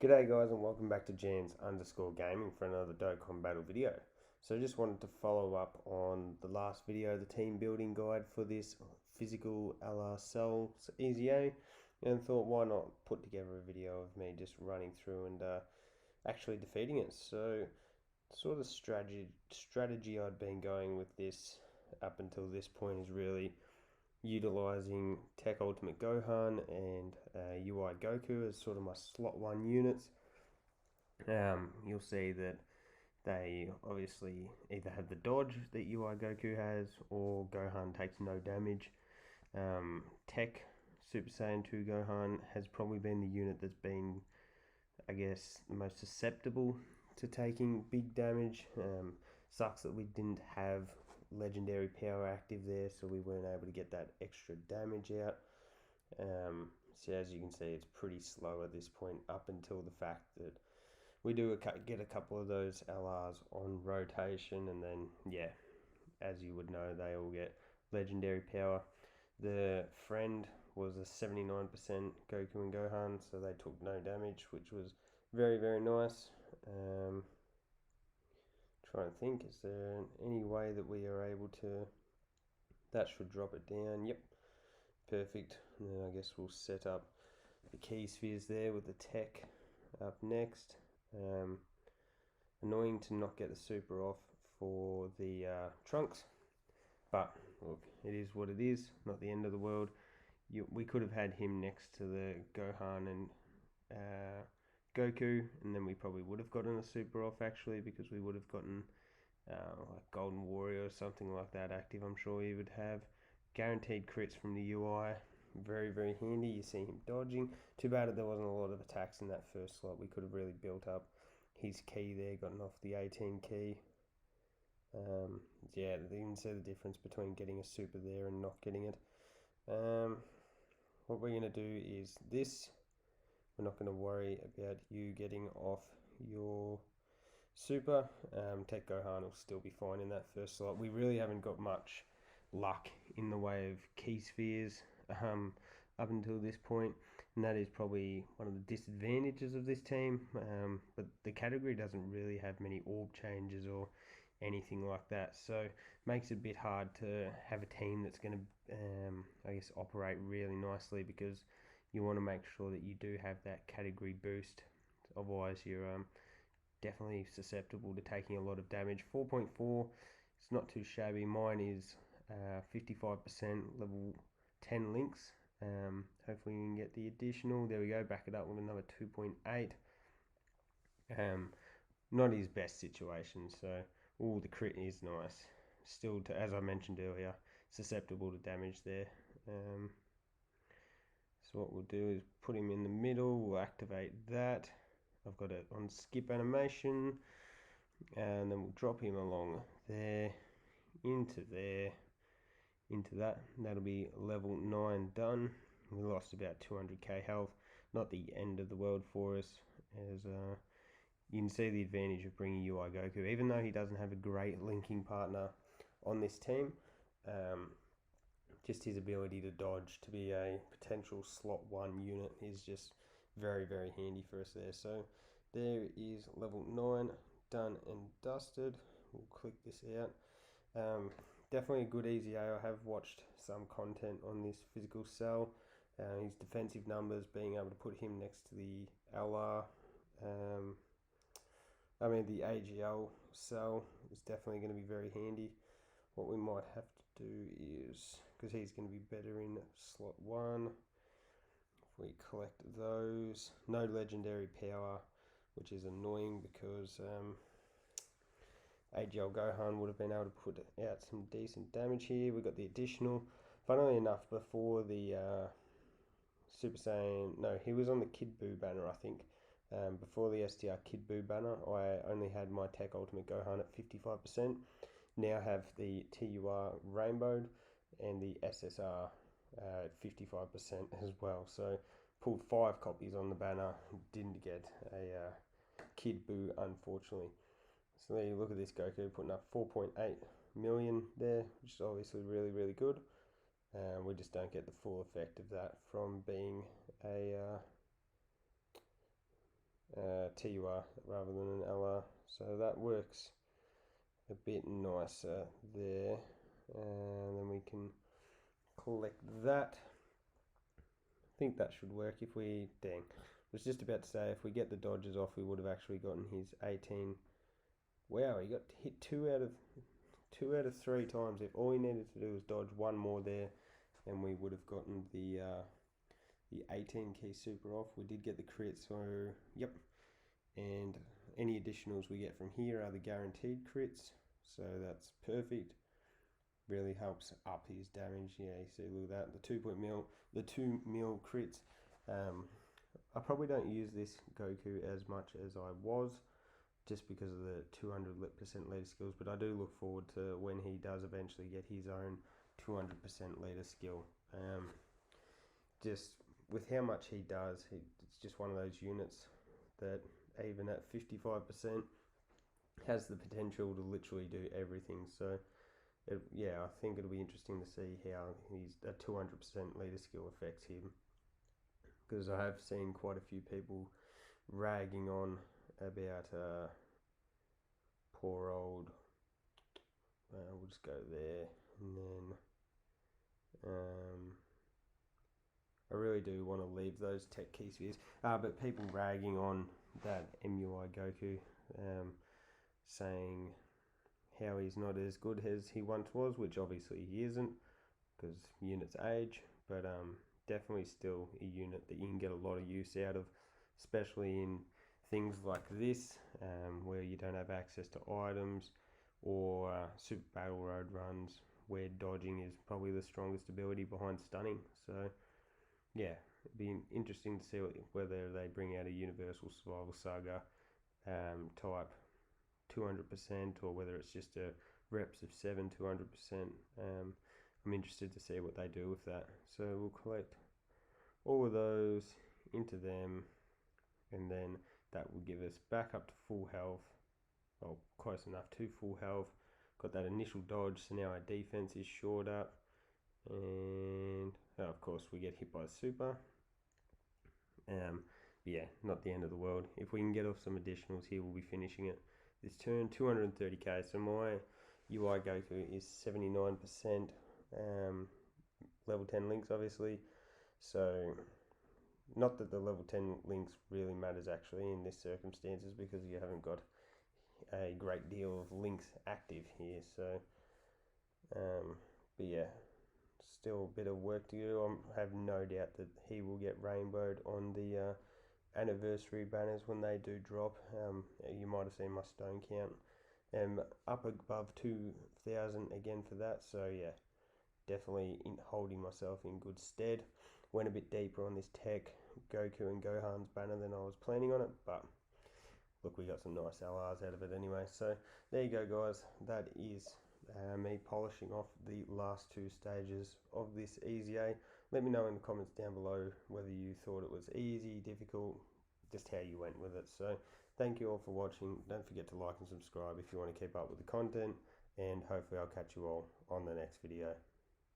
G'day guys and welcome back to Jans_gaming for another Dokkan battle video. So I just wanted to follow up on the last video, the team building guide for this physical LR cell EZA, and thought why not put together a video of me just running through and actually defeating it. So sort of strategy I'd been going with this up until this point is really utilizing Tech Ultimate Gohan and UI Goku as sort of my slot 1 units. You'll see that they obviously either have the dodge that UI Goku has, or Gohan takes no damage. Tech Super Saiyan 2 Gohan has probably been the unit that's been, I guess, the most susceptible to taking big damage. Sucks that we didn't have legendary power active there, so we weren't able to get that extra damage out. So as you can see, it's pretty slow at this point, up until the fact that we do get a couple of those LRs on rotation, and then yeah, as you would know, they all get legendary power. The friend was a 79% Goku and Gohan, so they took no damage, which was very, very nice. Trying to think, is there any way that we are able to, that should drop it down. Yep, perfect. And then I guess we'll set up the key spheres there with the tech up next. Annoying to not get the super off for the trunks, but look, it is what it is, not the end of the world. We could have had him next to the Gohan and Goku, and then we probably would have gotten a super off actually, because we would have gotten like Golden Warrior or something like that active. I'm sure he would have guaranteed crits from the UI. Very, very handy. You see him dodging. Too bad that there wasn't a lot of attacks in that first slot. We could have really built up his key there, gotten off the 18 key. Yeah, you can see the difference between getting a super there and not getting it. What we're going to do is this. We're not going to worry about you getting off your super. Tech Gohan will still be fine in that first slot. We really haven't got much luck in the way of key spheres up until this point, and that is probably one of the disadvantages of this team. But the category doesn't really have many orb changes or anything like that, so it makes it a bit hard to have a team that's going to I guess operate really nicely, because you want to make sure that you do have that category boost. Otherwise you're definitely susceptible to taking a lot of damage. 4.4, it's not too shabby. Mine is 55% level 10 links. Hopefully you can get the additional. There we go, back it up with another 2.8. Not his best situation, so the crit is nice. Still, as I mentioned earlier, susceptible to damage there. So what we'll do is put him in the middle. We'll activate that. I've got it on skip animation, and then we'll drop him along there, into there, into that. That'll be level 9 done. We lost about 200k health. Not the end of the world for us, as you can see the advantage of bringing UI Goku. Even though he doesn't have a great linking partner on this team, just his ability to dodge, to be a potential slot 1 unit, is just very, very handy for us there. So there is level 9 done and dusted. We'll click this out. Definitely a good EZA. I have watched some content on this physical cell. His defensive numbers, being able to put him next to the LR, the AGL cell, is definitely going to be very handy. What we might have to do is, because he's going to be better in slot 1, if we collect those, no legendary power, which is annoying, because AGL Gohan would have been able to put out some decent damage here. We got the additional. Funnily enough, before the Super Saiyan, no, he was on the Kid Buu banner, I think. Before the STR Kid Buu banner, I only had my Tech Ultimate Gohan at 55%. Now have the TUR Rainbowed and the SSR at 55% as well. So pulled 5 copies on the banner. Didn't get a Kid Buu, unfortunately. So there you look at this Goku putting up 4.8 million there, which is obviously really, really good. We just don't get the full effect of that from being a TUR rather than an LR, so that works a bit nicer there. And then we can collect that. I think that should work. If we, dang, I was just about to say, if we get the dodges off, we would have actually gotten his 18. Wow, he got hit 2 out of 3 times. If all he needed to do was dodge one more there, and we would have gotten the 18 key super off. We did get the crit, so yep. And any additionals we get from here are the guaranteed crits, so that's perfect. Really helps up his damage. Yeah, you see, look at that, the 2 mil crits. I probably don't use this Goku as much as I was, just because of the 200% leader skills, but I do look forward to when he does eventually get his own 200% leader skill. Just with how much he does, it's just one of those units that even at 55% has the potential to literally do everything. So yeah, I think it'll be interesting to see how that 200% leader skill affects him, because I have seen quite a few people ragging on about poor old, we'll just go there, and then I really do want to leave those tech key spheres, but people ragging on that MUI Goku, saying how he's not as good as he once was, which obviously he isn't, because units age, but definitely still a unit that you can get a lot of use out of, especially in things like this, where you don't have access to items, or Super Battle Road runs where dodging is probably the strongest ability behind stunning. So yeah, it'd be interesting to see whether they bring out a Universal Survival Saga type 200%, or whether it's just a reps of 7 200%. I'm interested to see what they do with that. So we'll collect all of those into them, and then that will give us back up to full health, well, close enough to full health. Got that initial dodge, so now our defense is shored up, and of course we get hit by a super. Yeah, not the end of the world. If we can get off some additionals here, we'll be finishing it this turn. 230k, so my UI Goku is 79% level 10 links, obviously. So not that the level 10 links really matters actually in this circumstances, because you haven't got a great deal of links active here. So but yeah, still a bit of work to do. I have no doubt that he will get rainbowed on the anniversary banners when they do drop. You might have seen my stone count up above 2,000 again for that. So yeah, definitely holding myself in good stead. Went a bit deeper on this tech Goku and Gohan's banner than I was planning on it, but look, we got some nice LRs out of it anyway. So there you go, guys. That is me polishing off the last 2 stages of this EZA. Let me know in the comments down below whether you thought it was easy, difficult, just how you went with it. So thank you all for watching. Don't forget to like and subscribe if you want to keep up with the content, and hopefully I'll catch you all on the next video.